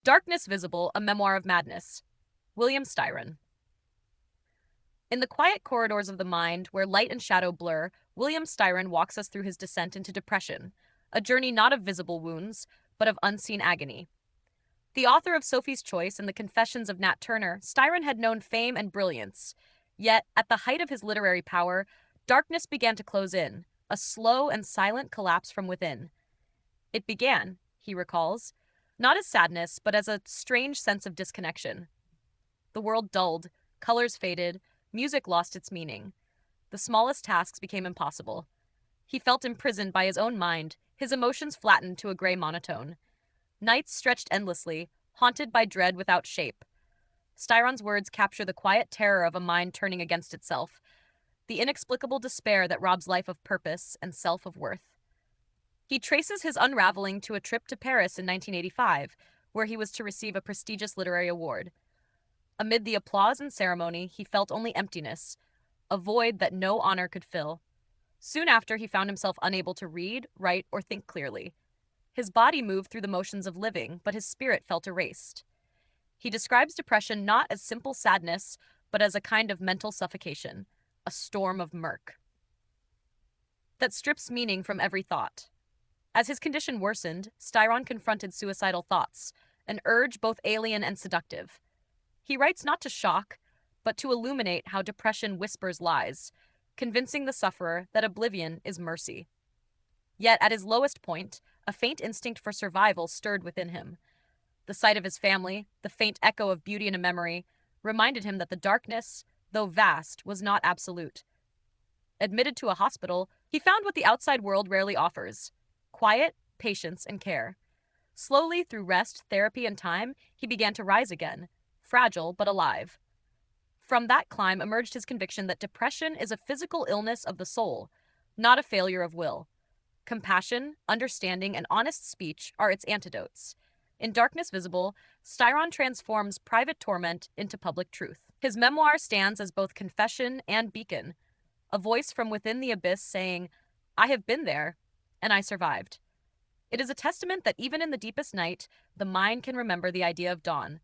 Darkness Visible, a Memoir of Madness. William Styron. In the quiet corridors of the mind, where light and shadow blur, William Styron walks us through his descent into depression, a journey not of visible wounds, but of unseen agony. The author of Sophie's Choice and the Confessions of Nat Turner, Styron had known fame and brilliance. Yet, at the height of his literary power, darkness began to close in, a slow and silent collapse from within. It began, he recalls, not as sadness, but as a strange sense of disconnection. The world dulled, colors faded, music lost its meaning. The smallest tasks became impossible. He felt imprisoned by his own mind, his emotions flattened to a gray monotone. Nights stretched endlessly, haunted by dread without shape. Styron's words capture the quiet terror of a mind turning against itself, the inexplicable despair that robs life of purpose and self of worth. He traces his unraveling to a trip to Paris in 1985, where he was to receive a prestigious literary award. Amid the applause and ceremony, he felt only emptiness, a void that no honor could fill. Soon after, he found himself unable to read, write, or think clearly. His body moved through the motions of living, but his spirit felt erased. He describes depression not as simple sadness, but as a kind of mental suffocation, a storm of murk that strips meaning from every thought. As his condition worsened, Styron confronted suicidal thoughts, an urge both alien and seductive. He writes not to shock, but to illuminate how depression whispers lies, convincing the sufferer that oblivion is mercy. Yet at his lowest point, a faint instinct for survival stirred within him. The sight of his family, the faint echo of beauty in a memory, reminded him that the darkness, though vast, was not absolute. Admitted to a hospital, he found what the outside world rarely offers: quiet, patience, and care. Slowly, through rest, therapy, and time, he began to rise again, fragile but alive. From that climb emerged his conviction that depression is a physical illness of the soul, not a failure of will. Compassion, understanding, and honest speech are its antidotes. In Darkness Visible, Styron transforms private torment into public truth. His memoir stands as both confession and beacon, a voice from within the abyss saying, "I have been there, and I survived." It is a testament that even in the deepest night, the mind can remember the idea of dawn,